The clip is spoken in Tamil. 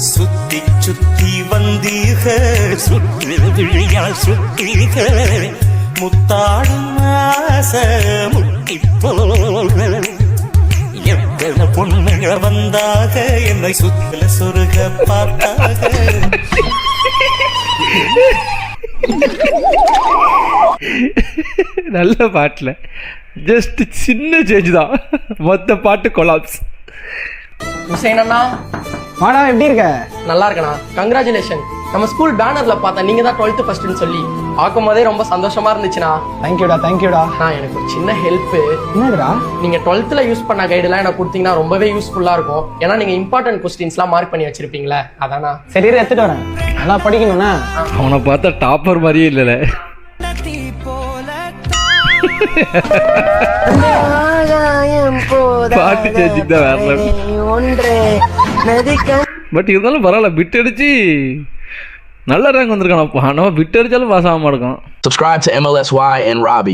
சுத்தி சுத்தி வந்தீக சுத்தீக முத்தாடும் ஆசை முட்டி போல எத்தனை பொண்ணுங்க வந்தாக என்னை சுத்தல சொருக பார்த்தாக. நல்ல பாட்டில் ஜஸ்ட் சின்ன சேஞ்ச் தான், மொத்த பாட்டு கொலாப்ஸ். ஹுசைன் அண்ணா, வாடா, எப்படி இருக்க? நல்லா இருக்கண்ணா. கங்க்ராச்சுலேஷன். நம்ம ஸ்கூல் பேனர்ல பார்த்தா நீங்க தான் 12th ஃபர்ஸ்ட்னு சொல்லி பார்க்கும் போதே ரொம்ப சந்தோஷமா இருந்துச்சுண்ணா. தேங்க்யூடா தேங்க்யூடா. எனக்கு ஒரு சின்ன ஹெல்ப். என்னதுடா? நீங்க 12th யூஸ் பண்ண கைடெல்லாம் எனக்கு கொடுத்தீங்கன்னா ரொம்பவே யூஸ்ஃபுல்லா இருக்கும். ஏன்னா நீங்க இம்பார்ட்டன்ட் கொஸ்டின்ஸ்லாம் மார்க் பண்ணி வச்சிருப்பீங்களே, அதானா. சரி எடுத்துட்டு வரேன், நல்லா படிக்கணும்னா. அவனை பார்த்தா டாப்பர் மாதிரியே இல்லைல்ல. பாட்டு சேஞ்சிங் தான் வேற. பட் இருந்தாலும் பரவாயில்ல, பிட் அடிச்சு நல்ல ரேங்க் வந்திருக்கானப்பா. ஆனால் பிட் அடிச்சாலும் பாஸ் ஆகாம இருக்கும். Subscribe to MLSY and Robbie.